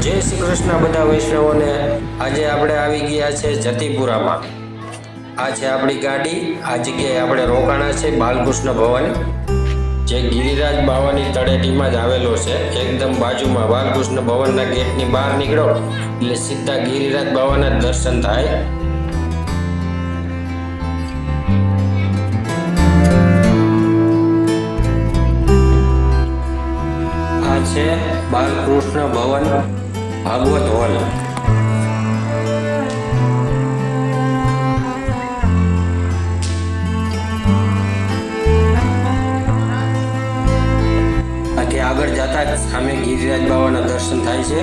जय श्री कृष्ण बधा वैष्णवों ने। आज આપણે આવી ગયા છે જતીપુરામાં। આ છે આપણી ગાડી। આ જગ્યાએ આપણે રોકાણા છે બાલકૃષ્ણ ભવન, જે ગિરિરાજ બાવાની તળેટીમાં જ આવેલો છે। એકદમ બાજુમાં બાલકૃષ્ણ ભવનના ગેટની બહાર નીકળો એટલે સીધા ગિરિરાજ બાવાના દર્શન થાય। આ છે બાલકૃષ્ણ ભવન ભાગવત હોલ। આથી આગળ જતા જ સામે ગિરિરાજ બાવાના દર્શન થાય છે।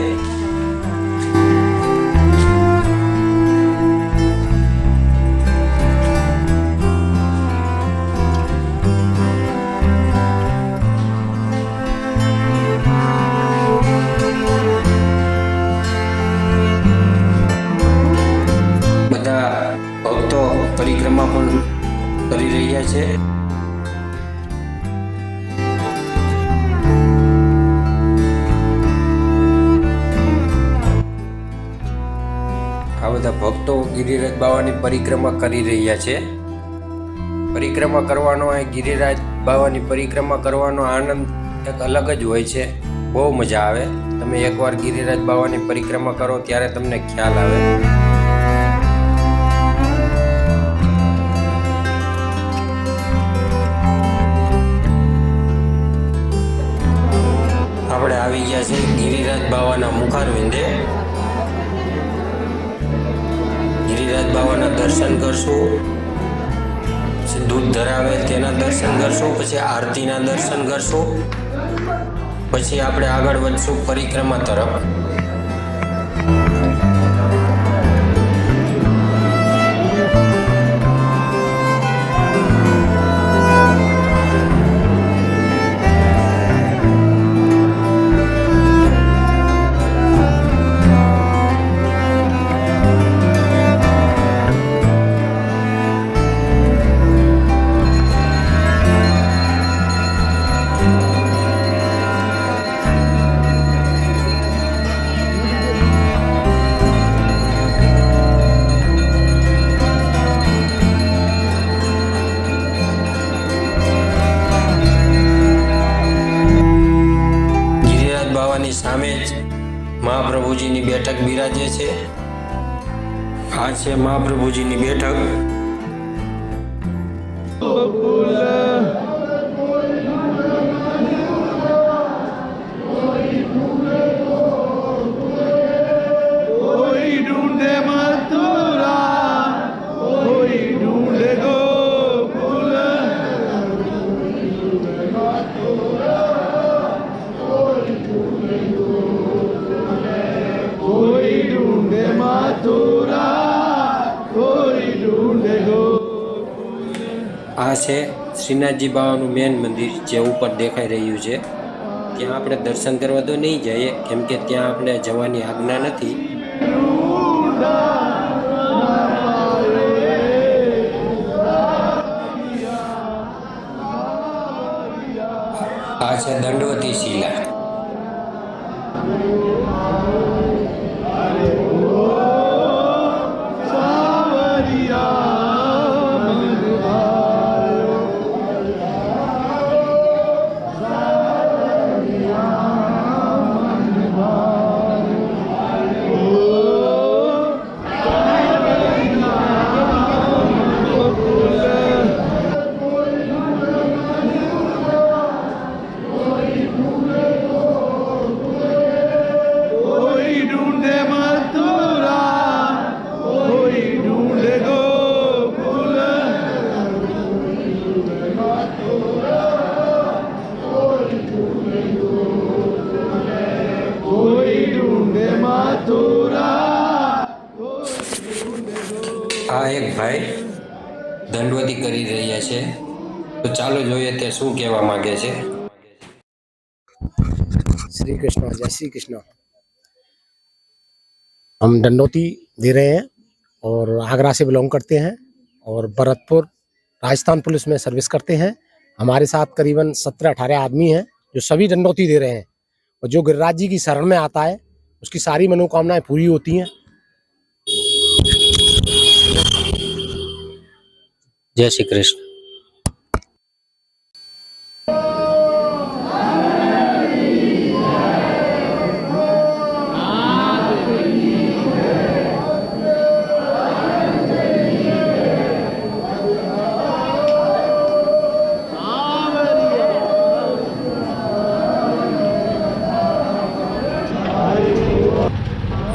भक्तों परिक्रमा पण करी रह्या छे। आ बधा भक्तों गिरिराज बावानी परिक्रमा करी रह्या छे। परिक्रमा करवानो आ गिरिराज बावानी परिक्रमा करवानो आनंद एक अलग ज होय छे। बहु मजा आवे। तमे एकवार गिरिराज बावानी परिक्रमा करो त्यारे तमने ख्याल आवे। આપણે આવી ગયા છે ગિરિરાજ બાવાના મુખારવિંદે। ગિરિરાજ બાવાના દર્શન કરશું, દૂધ ધરાવે તેના દર્શન કરશું, પછી આરતીના દર્શન કરશું, પછી આપણે આગળ વધશું પરિક્રમા તરફ। सामे महाप्रभुजीनी बैठक बिराजे छे। आ छे महाप्रभुजीनी बैठक। आ छे श्रीनाथजी बावानुं मेन मंदिर जे ऊपर देखाई रह्युं छे। त्यां आपणे दर्शन करवा तो नहीं जाइए, केम के त्यां आपणे जवानी आज्ञा नथी। आ छे दंडवती शिला। आ एक भाई दंडवती करी रह्या छे, तो चालो जोईए ते शुं कहेवा मांगे छे। श्री कृष्ण, जय श्री कृष्ण। हम दंडवती दे रहे हैं और आगरा से बिलोंग करते हैं और भरतपुर राजस्थान पुलिस में सर्विस करते हैं। हमारे साथ करीबन 17-18 आदमी हैं जो सभी दंडवती दे रहे हैं। और जो गिरिराज जी की शरण में आता है उसकी सारी मनोकामनाएं पूरी होती हैं। जय श्री कृष्ण।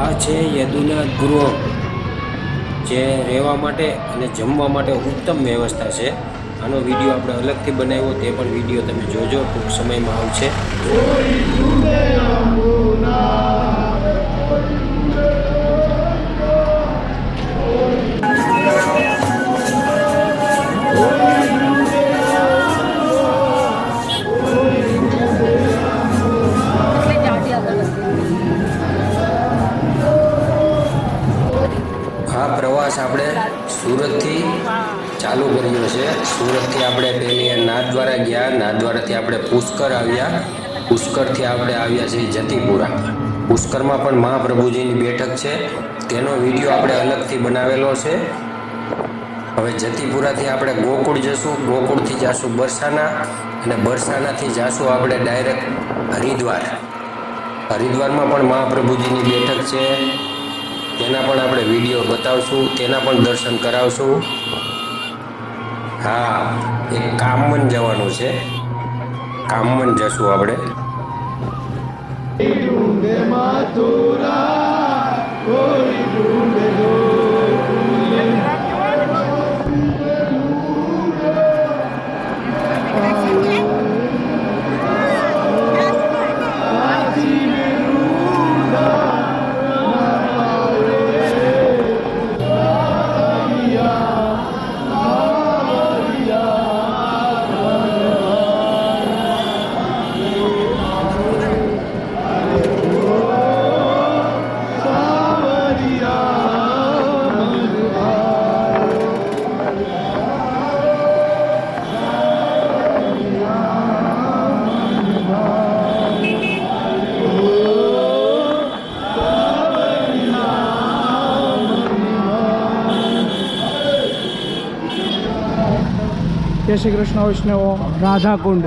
આ છે યદુનાથ ગૃહ, જે રહેવા માટે અને જમવા માટે ઉત્તમ વ્યવસ્થા છે. આનો વિડીયો આપણે અલગથી બનાવ્યો, તે પણ વિડીયો તમે જોજો, ટૂંક સમયમાં આવશે. આ પ્રવાસ આપણે સુરતથી ચાલુ કર્યો છે. સુરતથી આપણે પહેલી નાથદ્વારા ગયા, નાથદ્વારાથી આપણે પુષ્કર આવ્યા, પુષ્કરથી આપણે આવ્યા છીએ જતીપુરા. પુષ્કરમાં પણ મહાપ્રભુજીની બેઠક છે, તેનો વિડીયો આપણે અલગથી બનાવેલો છે. હવે જતીપુરાથી આપણે ગોકુળ જશું, ગોકુળથી જાશું બરસાના, અને બરસાનાથી જાશું આપણે ડાયરેક્ટ હરિદ્વાર. હરિદ્વારમાં પણ મહાપ્રભુજીની બેઠક છે, તેના પણ આપણે વિડીયો બતાવશું, તેના પણ દર્શન કરાવશું. હા, એક કામન જવાનું છે, કામન જશું આપણે. जय श्री कृष्ण वैष्णव राधा कुंड।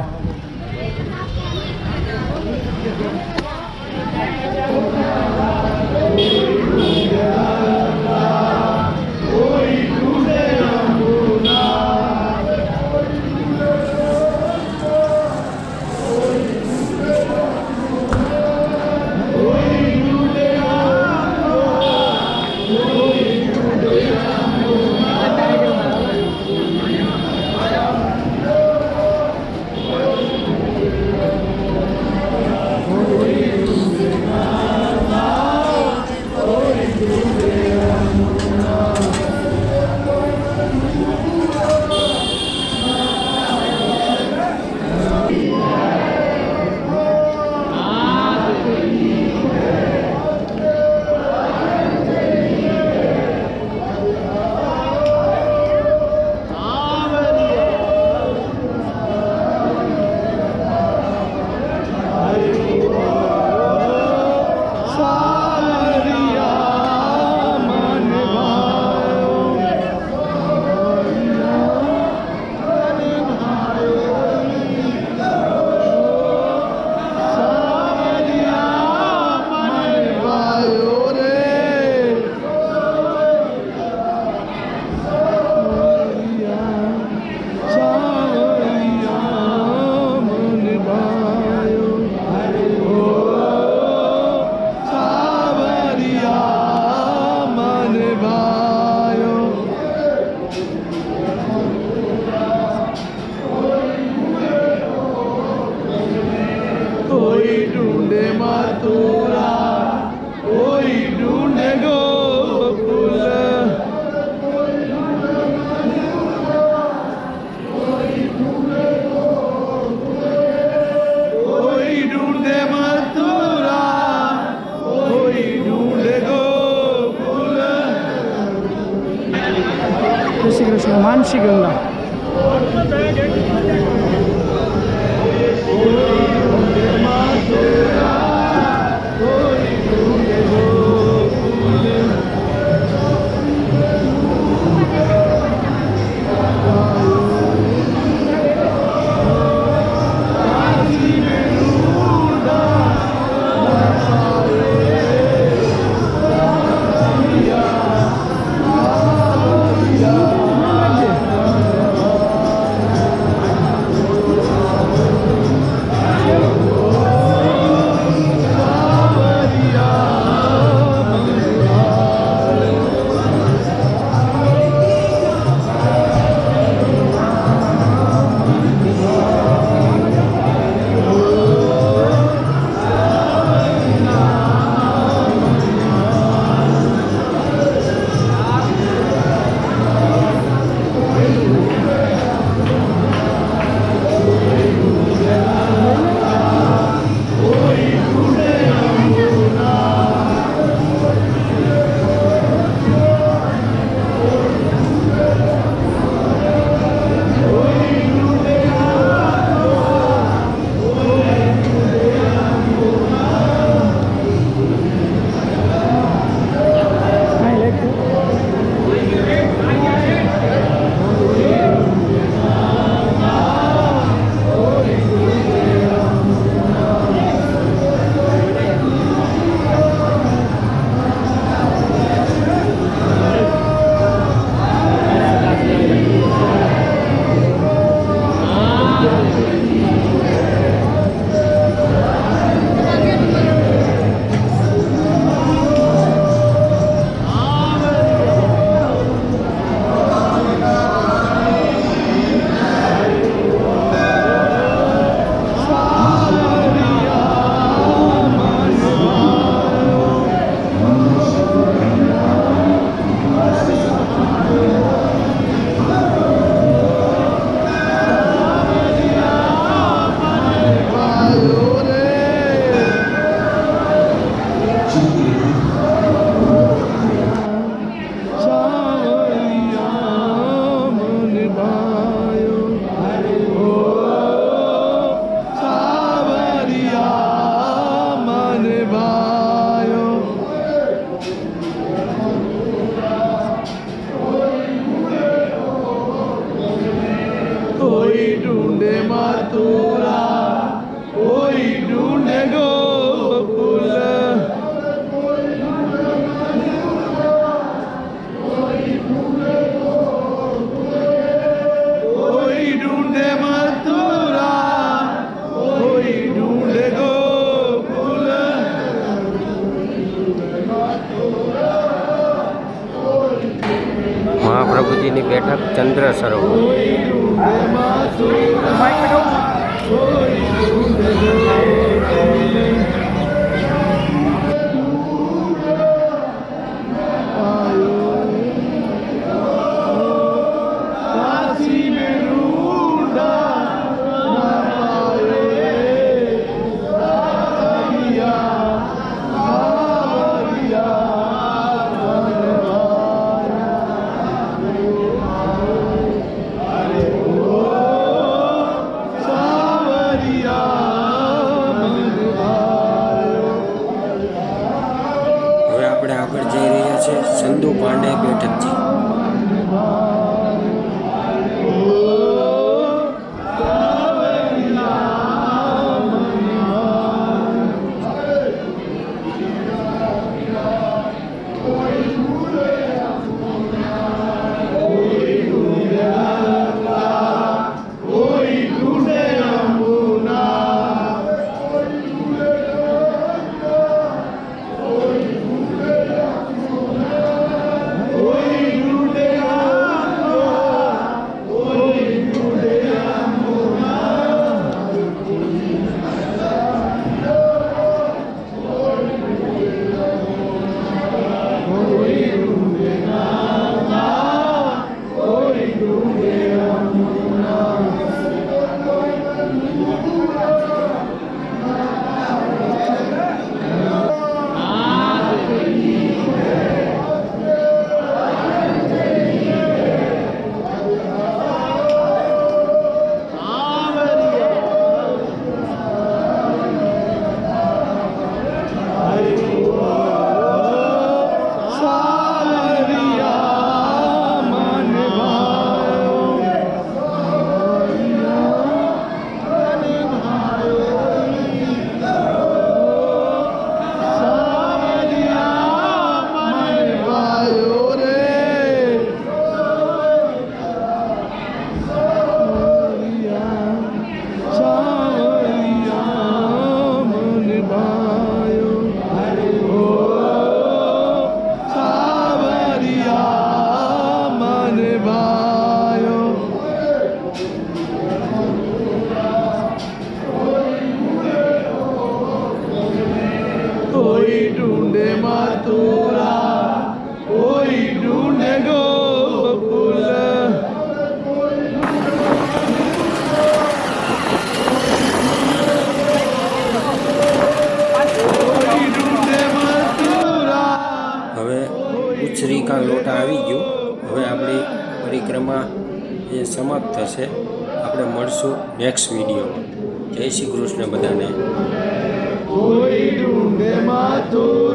श्री कृष्ण मानसी गंगा। Oh, પ્રભુજીની બેઠક ચંદ્ર સરોવર. હવે આપણે આગળ જઈ રહ્યા છે સંધુ પાંડે બેઠકજી. कोई ढूंढे मथुरा, कोई ढूंढे गोकुल, कोई ढूंढे मथुरा. હવે ઉછરીકા લોટા આવી ગયું. હવે આપણી પરિક્રમા એ સમાપ્ત થશે. આપણે મળશું નેક્સ્ટ વિડીયોમાં. જય શ્રી કૃષ્ણ બધાને. कोई ढूंढे मथुरा.